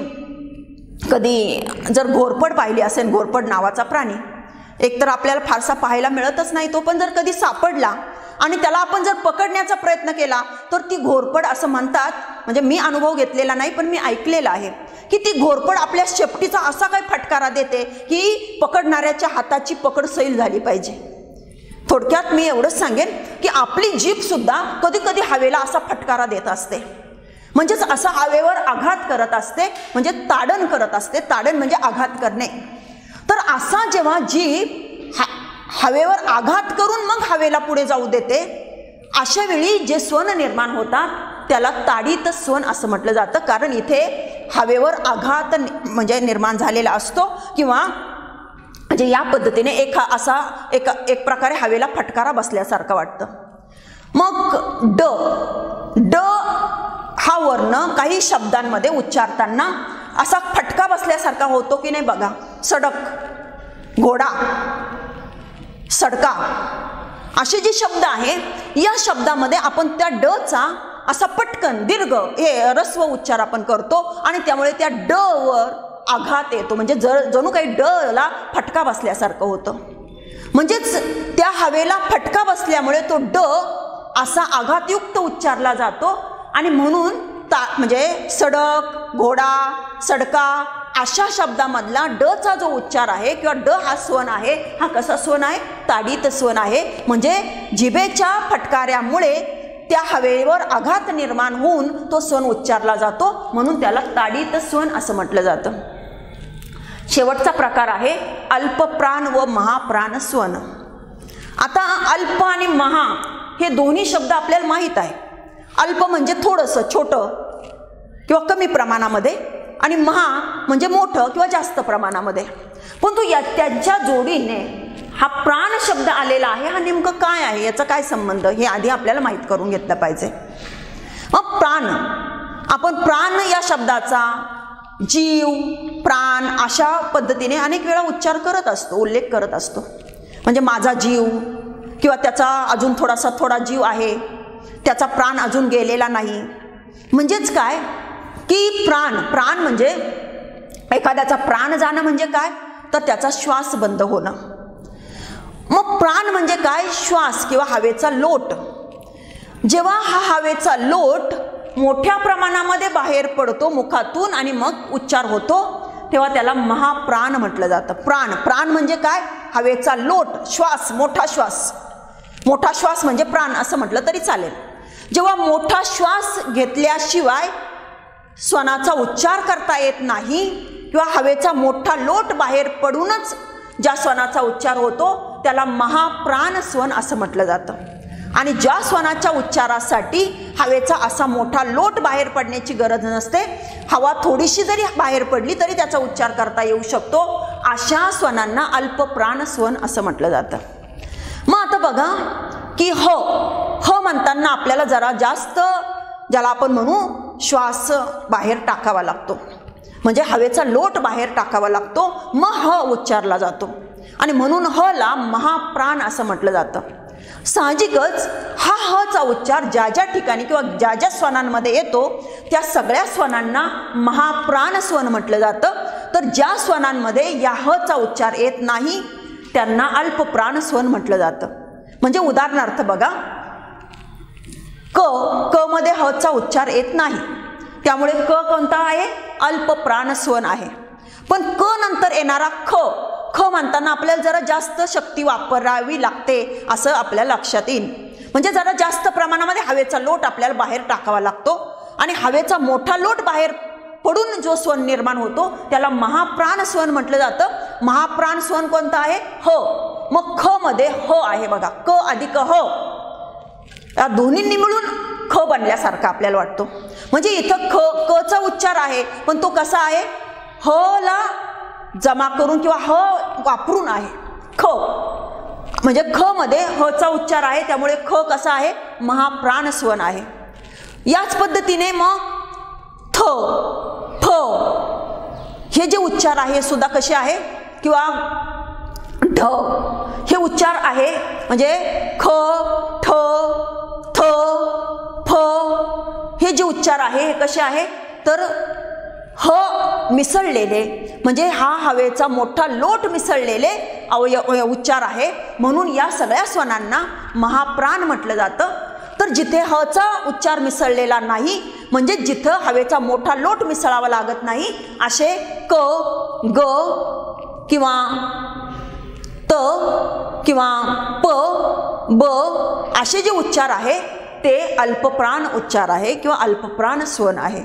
कधी जर घोरपड पाहिली असेल, घोरपड नावाचा प्राणी एकतर आपल्याला फारसा पाहायला मिळतच नाही, तो पण जर कधी सापडला आणि त्याला आपण जर पकडण्याचा प्रयत्न केला तर ती घोरपड असं म्हणतात, म्हणजे मी अनुभव घेतलेला नाही पण मी ऐकलेलं आहे की ती घोरपड आपल्या शेपटीचा असा काही फटकारा देते की पकडणाऱ्याच्या हाताची पकड सैल झाली पाहिजे. थोडक्यात मी एवढंच सांगेन की आपली जीभ सुद्धा कधी कधी हवेला असा फटकारा देत असते, म्हणजेच असा हवेवर आघात करत असते, म्हणजे ताडन करत असते. ताडन म्हणजे आघात करणे. तर असा जेव्हा जीभ हवेवर आघात करून मग हवेला पुढे जाऊ देते, अशा वेळी जे स्वन निर्माण होतात त्याला ताडित स्वन असं म्हटलं जातं. कारण इथे हवेवर आघात म्हणजे निर्माण झालेला असतो किंवा म्हणजे या पद्धतीने एक प्रकारे हवेला फटकारा बसल्यासारखं वाटतं. मग ड हा वर्ण काही शब्दांमध्ये उच्चारताना असा फटका बसल्यासारखा होतो की नाही बघा. सडक, घोडा, सडका असे जे शब्द आहे या शब्दामध्ये आपण त्या ड चा असा पटकन दीर्घ हे ह्रस्व उच्चार आपण करतो आणि त्यामुळे त्या ड वर आघात येतो. म्हणजे जणू काही ड ला फटका बसल्यासारखं होतं. म्हणजेच त्या हवेला फटका बसल्यामुळे तो ड असा आघातयुक्त उच्चारला जातो आणि म्हणून म्हणजे सडक, घोडा, सडका अशा शब्दामधला ड चा जो उच्चार आहे किंवा ड हा स्वन आहे हा कसा स्वन आहे? ताडित स्वन आहे. म्हणजे जिभेच्या फटकाऱ्यामुळे त्या हवेवर आघात निर्माण होऊन तो स्वन उच्चारला जातो, म्हणून त्याला ताडित स्वन असं म्हटलं जातं. शेवटचा प्रकार आहे अल्पप्राण व महाप्राण स्वन. आता अल्प आणि महा हे दोन्ही शब्द आपल्याला माहीत आहे. अल्प म्हणजे थोडंसं छोटं किंवा कमी प्रमाणामध्ये आणि महा म्हणजे मोठं किंवा जास्त प्रमाणामध्ये. पण तो त्यांच्या जोडीने हा प्राण शब्द आलेला आहे. हा नेमकं काय आहे, याचा काय संबंध हे आधी आपल्याला माहीत करून घेतलं पाहिजे. मग प्राण, आपण प्राण या शब्दाचा जीव, प्राण अशा पद्धतीने अनेक वेळा उच्चार करत असतो, उल्लेख करत असतो. म्हणजे माझा जीव किंवा त्याचा अजून थोडा जीव आहे, त्याचा प्राण अजून गेलेला नाही. म्हणजेच काय की प्राण म्हणजे एखाद्याचा प्राण जाणं म्हणजे काय तर त्याचा श्वास बंद होणं. मग प्राण म्हणजे काय? श्वास किंवा हवेचा लोट. जेव्हा हा हवेचा लोट मोठ्या प्रमाणामध्ये बाहेर पडतो मुखातून आणि मग उच्चार होतो तेव्हा त्याला महाप्राण म्हटलं जातं. प्राण म्हणजे काय? हवेचा लोट, श्वास, मोठा श्वास म्हणजे प्राण असं म्हटलं तरी चालेल. जेव्हा मोठा श्वास घेतल्याशिवाय स्वनाचा उच्चार करता येत नाही किंवा हवेचा मोठा लोट बाहेर पडूनच ज्या स्वनाचा उच्चार होतो त्याला महाप्राण स्वन असं म्हटलं जातं. आणि ज्या स्वनाच्या उच्चारासाठी हवेचा असा मोठा लोट बाहेर पडण्याची गरज नसते, हवा थोडीशी जरी बाहेर पडली तरी त्याचा उच्चार करता येऊ शकतो, अशा स्वनांना अल्पप्राण स्वन असं म्हटलं जातं. मग आता बघा की ह म्हणताना आपल्याला जरा जास्त, ज्याला आपण म्हणू श्वास बाहेर टाकावा लागतो, म्हणजे हवेचा लोट बाहेर टाकावा लागतो, मग ह उच्चारला जातो आणि म्हणून ह ला महाप्राण असं म्हटलं जातं. साहजिकच हा ह चा उच्चार ज्या ज्या ठिकाणी किंवा ज्या ज्या स्वनांमध्ये येतो त्या सगळ्या स्वनांना महाप्राण स्वन म्हटलं जातं. तर ज्या स्वनांमध्ये या ह चा उच्चार येत नाही त्यांना अल्पप्राण स्वन म्हटलं जातं. म्हणजे उदाहरणार्थ बघा, क मध्ये ह चा उच्चार येत नाही, त्यामुळे क कोणता आहे? अल्पप्राण स्वन आहे. पण क नंतर येणारा ख म्हणताना आपल्याला जरा जास्त शक्ती वापरावी लागते असं आपल्या लक्षात येईल. म्हणजे जरा जास्त प्रमाणामध्ये हवेचा लोट आपल्याला बाहेर टाकावा लागतो आणि हवेचा मोठा लोट बाहेर पडून जो स्वन निर्माण होतो त्याला महाप्राण स्वन म्हटलं जातं. महाप्राण स्वन कोणता आहे? ह. मग ख मध्ये ह आहे बघा, क अधिक ह, या दोन्हींनी मिळून ख बनल्यासारखा आपल्याला वाटतो. म्हणजे इथं क चा उच्चार आहे, पण तो कसा आहे? ह ला जमा करून किंवा ह वापरून आहे. ख म्हणजे ख मध्ये ह चा उच्चार आहे, त्यामुळे ख कसा आहे? महाप्राण स्वन आहे. याच पद्धतीने मग थ, फ हे जे उच्चार आहे सुद्धा कसे आहे? किंवा ढ हे उच्चार आहे, म्हणजे ख, ठ, थ, फ हे जे उच्चार आहे हे कसे आहे? तर ह मिसळलेले, म्हणजे हा हवेचा मोठा लोट मिसळलेले उच्चार आहे. म्हणून या सगळ्या स्वनांना महाप्राण म्हटलं जातं. तर जिथे ह चा उच्चार मिसळलेला नाही, म्हणजे जिथं हवेचा मोठा लोट मिसळावा लागत नाही, असे क, ग किंवा त किंवा प, ब असे जे उच्चार आहे ते अल्पप्राण उच्चार आहे किंवा अल्पप्राण स्वन आहे.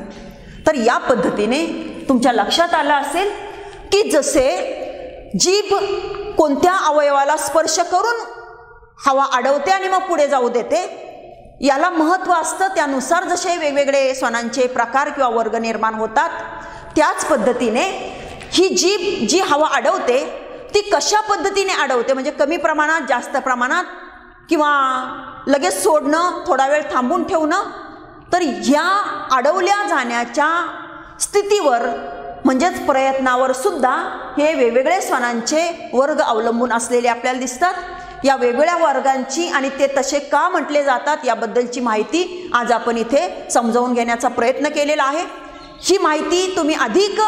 तर या पद्धतीने तुमच्या लक्षात आलं असेल की जसे जीभ कोणत्या अवयवाला स्पर्श करून हवा अडवते आणि मग पुढे जाऊ देते, याला महत्त्व असतं, त्यानुसार जसे वेगवेगळे स्वनांचे प्रकार किंवा वर्ग निर्माण होतात, त्याच पद्धतीने ही जीभ जी हवा अडवते ती कशा पद्धतीने अडवते, म्हणजे कमी प्रमाणात, जास्त प्रमाणात किंवा लगेच सोडणं, थोडा वेळ थांबून ठेवणं, तर ह्या अडवल्या जाण्याच्या स्थितीवर म्हणजेच प्रयत्नावर सुद्धा हे वेगवेगळे स्वनांचे वर्ग अवलंबून असलेले आपल्याला दिसतात. या वेगवेगळ्या वर्गांची आणि ते तसे का म्हटले जातात याबद्दलची माहिती आज आपण इथे समजावून घेण्याचा प्रयत्न केलेला आहे. ही माहिती तुम्ही अधिक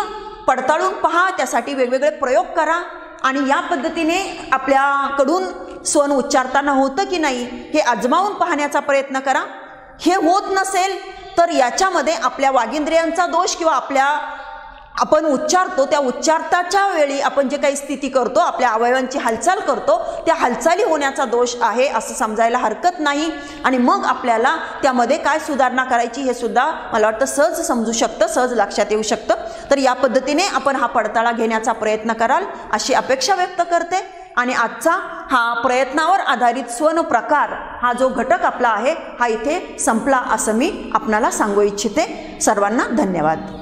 पडताळून पहा, त्यासाठी वेगवेगळे प्रयोग करा आणि या पद्धतीने आपल्याकडून स्वन उच्चारताना होतं की नाही हे आजमावून पाहण्याचा प्रयत्न करा. हे होत नसेल तर याच्यामध्ये आपल्या वागिंद्रियांचा दोष किंवा आपण उच्चारतो त्या उच्चारताच्या वेळी आपण जे काही स्थिती करतो, आपल्या अवयवांची हालचाल करतो, त्या हालचाली होण्याचा दोष आहे असं समजायला हरकत नाही. आणि मग आपल्याला त्यामध्ये काय सुधारणा करायची हे सुद्धा मला वाटतं सहज समजू शकतं, सहज लक्षात येऊ शकतं. तर या पद्धतीने आपण हा पडताळा घेण्याचा प्रयत्न कराल अशी अपेक्षा व्यक्त करते. आणि आजचा हा प्रयत्नावर आधारित स्वन प्रकार हा जो घटक आपला आहे हा इथे संपला असं मी आपणाला सांगू इच्छिते. सर्वांना धन्यवाद.